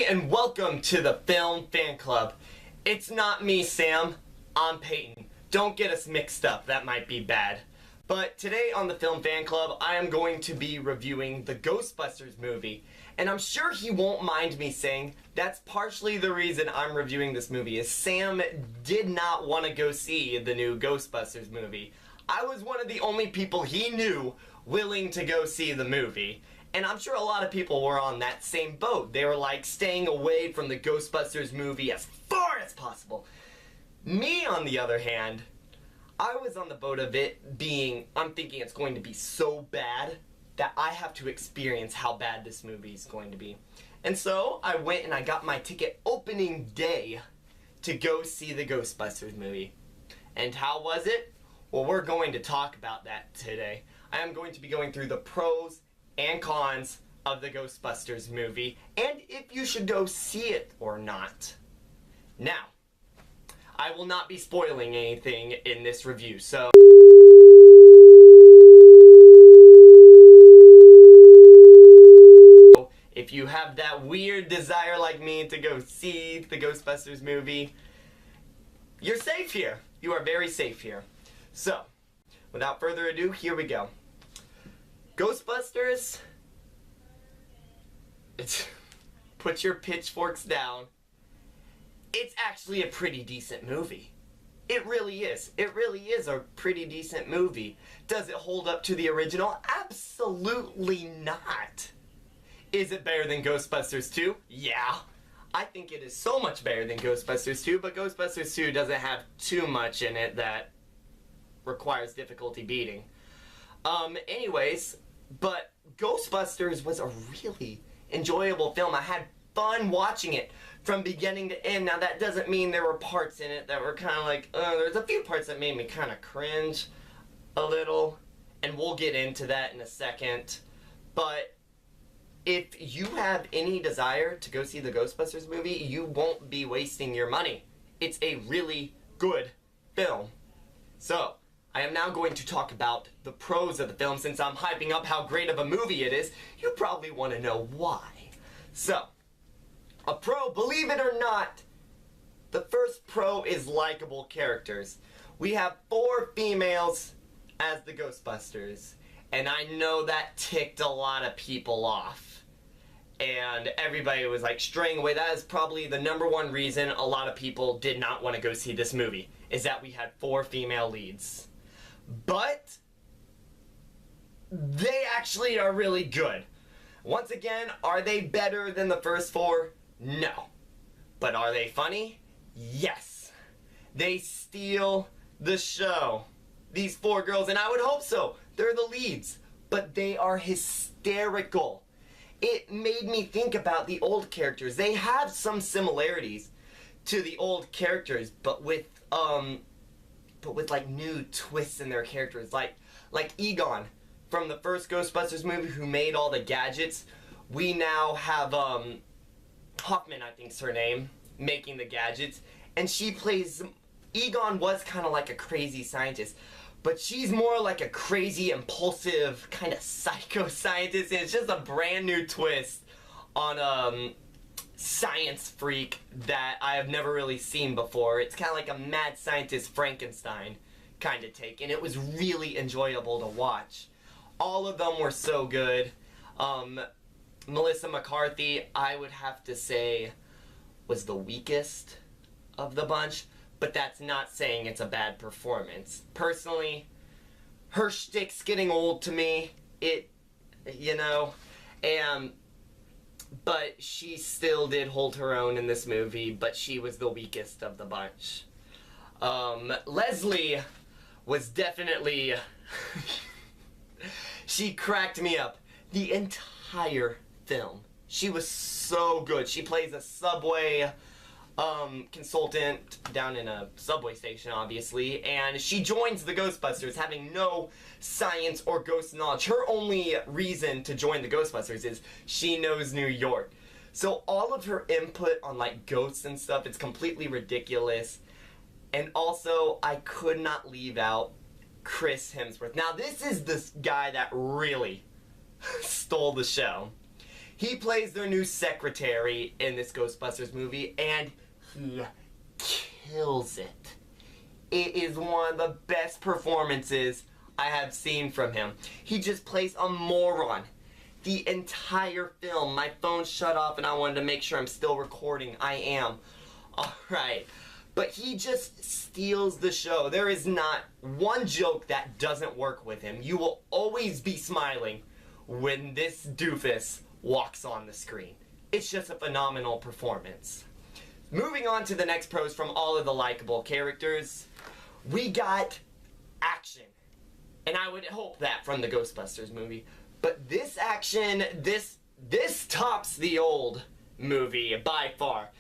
and welcome to the Film Fan Club. It's not me, Sam. I'm Peyton. Don't get us mixed up, that might be bad. But today on the Film Fan Club, I am going to be reviewing the Ghostbusters movie. And I'm sure he won't mind me saying that's partially the reason I'm reviewing this movie, is Sam did not want to go see the new Ghostbusters movie. I was one of the only people he knew willing to go see the movie. And I'm sure a lot of people were on that same boat. They were like staying away from the Ghostbusters movie as far as possible. Me, on the other hand, I was on the boat of it being, I'm thinking it's going to be so bad that I have to experience how bad this movie is going to be. And so I went and I got my ticket opening day to go see the Ghostbusters movie. And how was it? Well, we're going to talk about that today. I am going to be going through the pros and cons of the Ghostbusters movie, and if you should go see it or not. Now, I will not be spoiling anything in this review, so if you have that weird desire like me to go see the Ghostbusters movie, you're safe here. You are very safe here. So, without further ado, here we go. Ghostbusters, put your pitchforks down. It's actually a pretty decent movie. It really is. It really is a pretty decent movie. Does it hold up to the original? Absolutely not. Is it better than Ghostbusters 2? Yeah. I think it is so much better than Ghostbusters 2, but Ghostbusters 2 doesn't have too much in it that requires difficulty beating. Anyways, but Ghostbusters was a really enjoyable film. I had fun watching it from beginning to end. Now, that doesn't mean there were parts in it that were kind of like, there's a few parts that made me kind of cringe a little, and we'll get into that in a second. But if you have any desire to go see the Ghostbusters movie, you won't be wasting your money. It's a really good film. So, I am now going to talk about the pros of the film. Since I'm hyping up how great of a movie it is, you probably want to know why. So, a pro, believe it or not, the first pro is likable characters. We have 4 females as the Ghostbusters, and I know that ticked a lot of people off. And everybody was like straying away. That is probably the #1 reason a lot of people did not want to go see this movie, is that we had 4 female leads. But they actually are really good. Once again, are they better than the first 4? No. But are they funny? Yes. They steal the show. These 4 girls, and I would hope so. They're the leads. But they are hysterical. It made me think about the old characters. They have some similarities to the old characters, but with like new twists in their characters, like Egon from the first Ghostbusters movie, who made all the gadgets. We now have Hoffman, I think's her name, making the gadgets, and she plays. Egon was kind of like a crazy scientist, but she's more like a crazy, impulsive, kind of psycho scientist, and it's just a brand new twist on science freak that I have never really seen before. It's kind of like a mad scientist Frankenstein kind of take, and it was really enjoyable to watch. All of them were so good. Melissa McCarthy, I would have to say, was the weakest of the bunch, but that's not saying it's a bad performance. Personally, her shtick's getting old to me. But she still did hold her own in this movie, but she was the weakest of the bunch. Leslie was definitely... she cracked me up the entire film. She was so good. She plays a subway consultant down in a subway station, obviously, and she joins the Ghostbusters having no science or ghost knowledge. Her only reason to join the Ghostbusters is she knows New York. So all of her input on like ghosts and stuff, it's completely ridiculous. And also, I could not leave out Chris Hemsworth. Now, this is this guy that really stole the show. He plays their new secretary in this Ghostbusters movie, and he kills it. It is one of the best performances I have seen from him. He just plays a moron. The entire film, my phone shut off and I wanted to make sure I'm still recording. I am. Alright. But he just steals the show. There is not one joke that doesn't work with him. You will always be smiling when this doofus walks on the screen. It's just a phenomenal performance. Moving on to the next pros from all of the likable characters, we got action. And I would hope that from the Ghostbusters movie. But this action, this tops the old movie by far.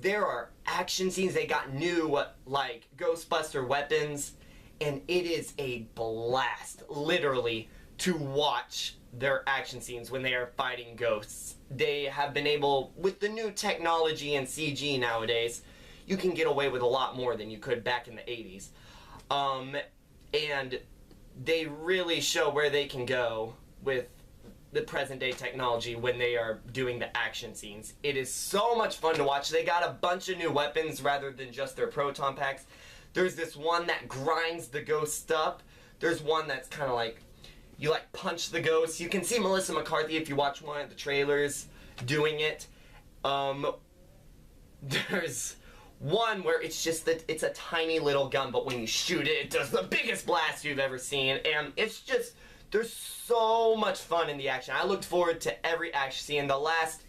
There are action scenes. They got new, like, Ghostbuster weapons. And it is a blast, literally, to watch their action scenes when they are fighting ghosts. They have been able, with the new technology and CG nowadays, you can get away with a lot more than you could back in the 80s. And they really show where they can go with the present day technology when they are doing the action scenes. It is so much fun to watch. They got a bunch of new weapons rather than just their proton packs. There's this one that grinds the ghost up. There's one that's kind of like, you like punch the ghost. You can see Melissa McCarthy, if you watch one of the trailers, doing it. There's one where it's just that it's a tiny little gun, but when you shoot it, it does the biggest blast you've ever seen. And it's just, there's so much fun in the action. I looked forward to every action scene. The last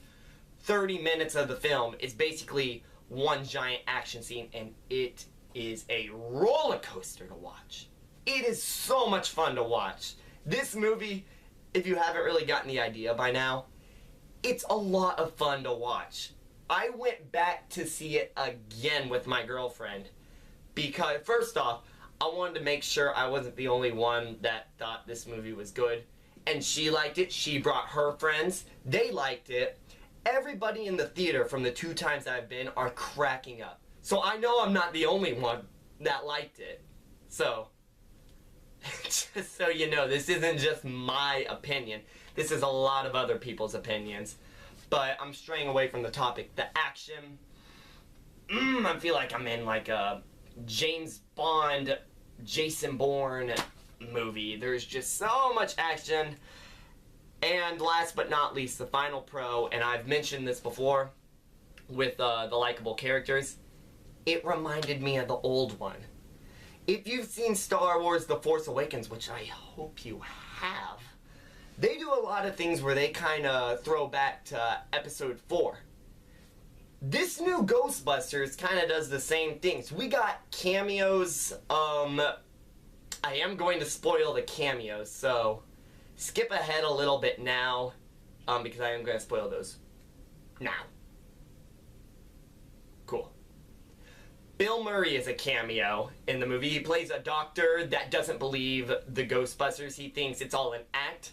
30 minutes of the film is basically one giant action scene, and it is a roller coaster to watch. It is so much fun to watch. This movie, if you haven't really gotten the idea by now, it's a lot of fun to watch. I went back to see it again with my girlfriend because, first off, I wanted to make sure I wasn't the only one that thought this movie was good. And she liked it. She brought her friends. They liked it. Everybody in the theater from the 2 times I've been are cracking up. So I know I'm not the only one that liked it. So, just so you know, this isn't just my opinion. This is a lot of other people's opinions. But I'm straying away from the topic. The action, I feel like I'm in like a James Bond, Jason Bourne movie. There's just so much action. And last but not least, the final pro, and I've mentioned this before with the likable characters, it reminded me of the old one. If you've seen Star Wars The Force Awakens, which I hope you have, they do a lot of things where they kind of throw back to episode 4. This new Ghostbusters kind of does the same things. We got cameos. I am going to spoil the cameos, so skip ahead a little bit now, because I am going to spoil those now. Cool. Bill Murray is a cameo in the movie. He plays a doctor that doesn't believe the Ghostbusters. He thinks it's all an act.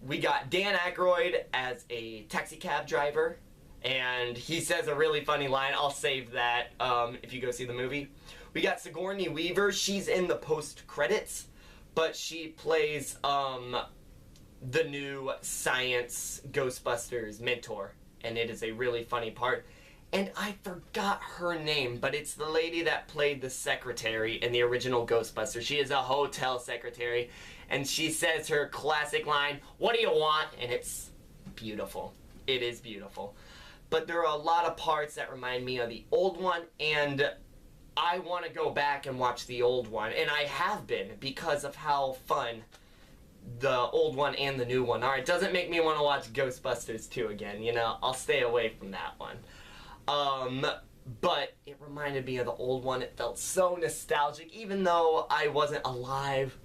We got Dan Aykroyd as a taxi cab driver, and he says a really funny line. I'll save that if you go see the movie. We got Sigourney Weaver. She's in the post-credits, but she plays the new science Ghostbusters mentor, and it is a really funny part. And I forgot her name, but it's the lady that played the secretary in the original Ghostbusters. She is a hotel secretary, and she says her classic line, "What do you want?" And it's beautiful. It is beautiful. But there are a lot of parts that remind me of the old one, and I want to go back and watch the old one. And I have been, because of how fun the old one and the new one are. It doesn't make me want to watch Ghostbusters 2 again, you know. I'll stay away from that one. But it reminded me of the old one. It felt so nostalgic. Even though I wasn't alive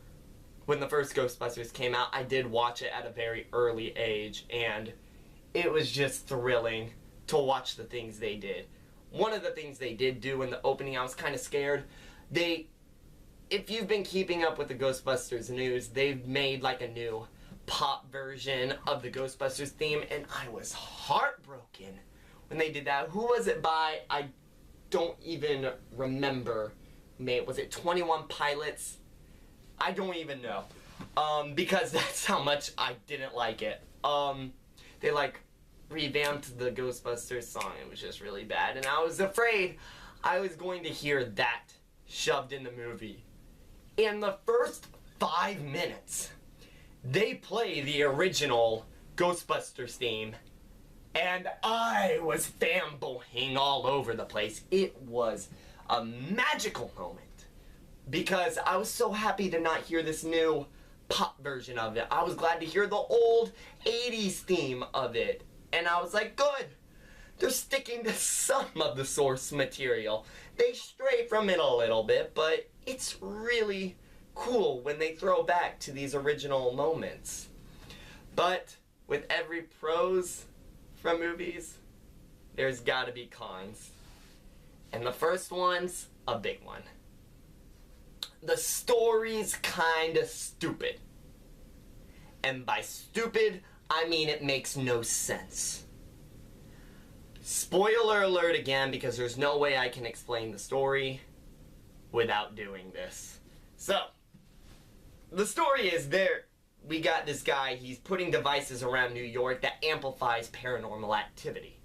when the first Ghostbusters came out, I did watch it at a very early age, and it was just thrilling to watch the things they did. One of the things they did do in the opening, I was kind of scared. If you've been keeping up with the Ghostbusters news, they've made like a new pop version of the Ghostbusters theme, and I was heartbroken when they did that. Who was it by? I don't even remember. Was it 21 Pilots? I don't even know. Because that's how much I didn't like it. they like revamped the Ghostbusters song. It was just really bad, and I was afraid I was going to hear that shoved in the movie. In the first 5 minutes, they play the original Ghostbusters theme, and I was fanboying all over the place. It was a magical moment because I was so happy to not hear this new pop version of it. I was glad to hear the old 80s theme of it, and I was like, good. They're sticking to some of the source material. They stray from it a little bit, but it's really cool when they throw back to these original moments. But with every pros from movies, there's gotta be cons. And the first one's a big one. The story's kinda stupid. And by stupid, I mean it makes no sense. Spoiler alert again, because there's no way I can explain the story without doing this. So, the story is we got this guy, he's putting devices around New York that amplifies paranormal activity.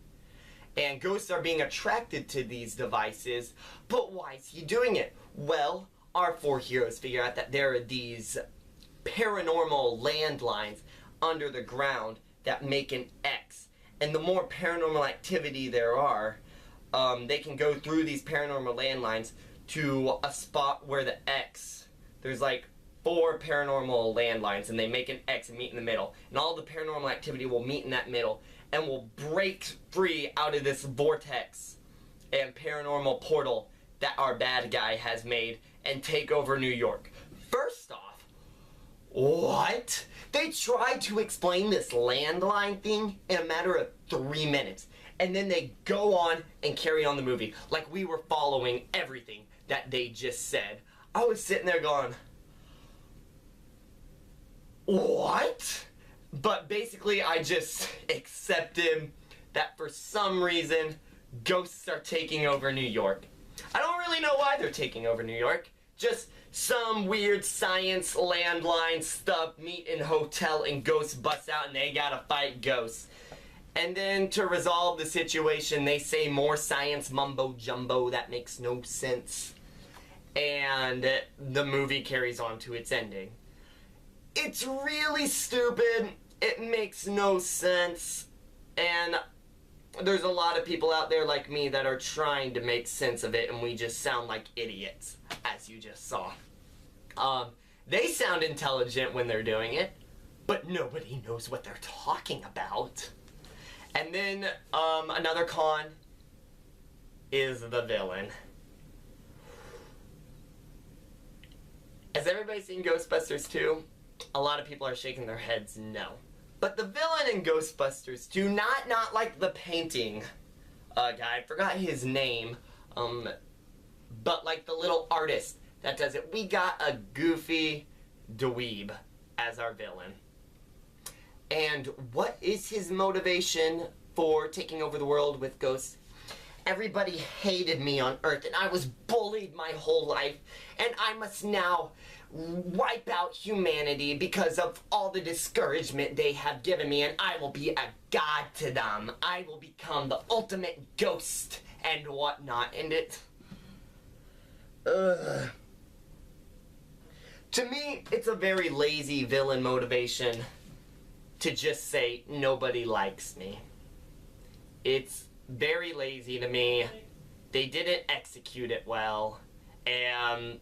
And ghosts are being attracted to these devices, but why is he doing it? Well, our four heroes figure out that there are these paranormal landlines under the ground that make an X. And the more paranormal activity there are, they can go through these paranormal landlines to a spot where the X, there's like 4 paranormal landlines, and they make an X and meet in the middle. And all the paranormal activity will meet in that middle and will break free out of this vortex and paranormal portal that our bad guy has made and take over New York. First off, what? They tried to explain this landline thing in a matter of 3 minutes. And then they go on and carry on the movie like we were following everything that they just said. I was sitting there going, what? But basically I just accepted that for some reason ghosts are taking over New York. I don't really know why they're taking over New York. Just some weird science landline stuff, meet in hotel and ghosts bust out and they gotta fight ghosts. And then to resolve the situation, they say more science mumbo jumbo that makes no sense. And the movie carries on to its ending. It's really stupid. It makes no sense. And there's a lot of people out there like me that are trying to make sense of it, and we just sound like idiots, as you just saw. They sound intelligent when they're doing it, but nobody knows what they're talking about. And then another con is the villain. Has everybody seen Ghostbusters 2? A lot of people are shaking their heads no. But the villain in Ghostbusters 2, not like the painting guy, I forgot his name, but like the little artist that does it. We got a goofy dweeb as our villain. And what is his motivation for taking over the world with ghosts? Everybody hated me on Earth, and I was bullied my whole life, and I must now wipe out humanity because of all the discouragement they have given me, and I will be a god to them. I will become the ultimate ghost and whatnot, and it... To me, it's a very lazy villain motivation to just say, nobody likes me. It's very lazy to me. They didn't execute it well, and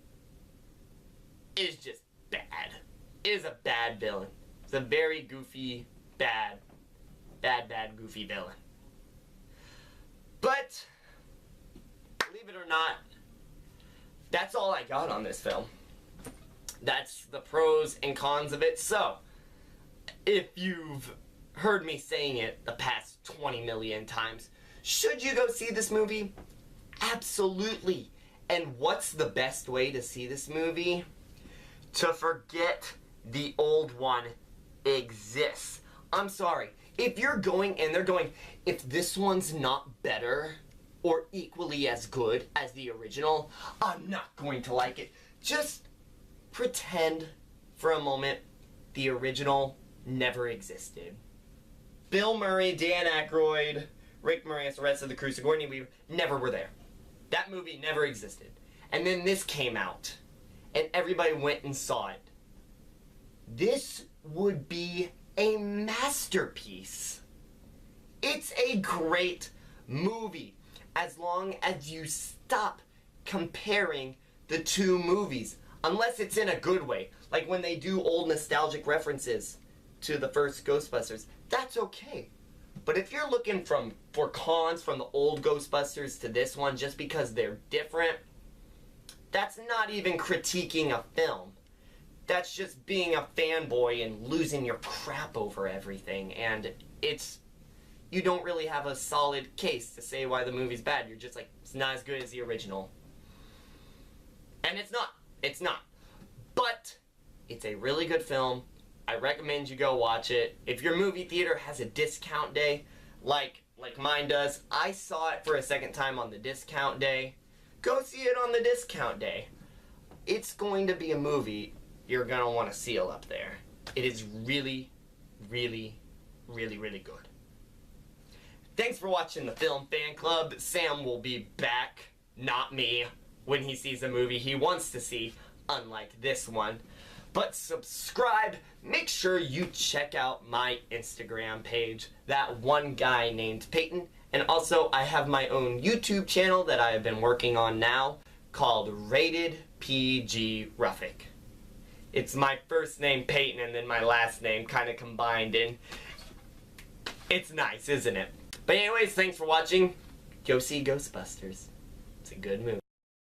it's just bad. It is a bad villain. It's a very goofy, bad, goofy villain. But, believe it or not, that's all I got on this film. That's the pros and cons of it. So, if you've heard me saying it the past 20 million times, should you go see this movie? Absolutely. And what's the best way to see this movie? To forget the old one exists. I'm sorry. If you're going and they're going, if this one's not better or equally as good as the original, I'm not going to like it. Just pretend for a moment the original never existed. Bill Murray, Dan Aykroyd, Rick Moranis, the rest of the crew, Sigourney Weaver, never were there. That movie never existed. And then this came out, and everybody went and saw it. This would be a masterpiece. It's a great movie, as long as you stop comparing the two movies. Unless it's in a good way. Like when they do old nostalgic references to the first Ghostbusters. That's okay. But if you're looking for cons from the old Ghostbusters to this one just because they're different, that's not even critiquing a film. That's just being a fanboy and losing your crap over everything. And you don't really have a solid case to say why the movie's bad. You're just like, it's not as good as the original. And it's not. It's not. But it's a really good film. I recommend you go watch it. If your movie theater has a discount day, like mine does, I saw it for a second time on the discount day. Go see it on the discount day. It's going to be a movie you're going to want to seal up there. It is really, really, really, really good. Thanks for watching the Film Fan Club. Sam will be back, not me, when he sees a movie he wants to see, unlike this one. But subscribe, make sure you check out my Instagram page, That One Guy Named Peyton, and also I have my own YouTube channel that I have been working on now called Rated PG Ruffic. It's my first name Peyton and then my last name kind of combined in. It's nice, isn't it? But anyways, thanks for watching. Go see Ghostbusters. It's a good movie.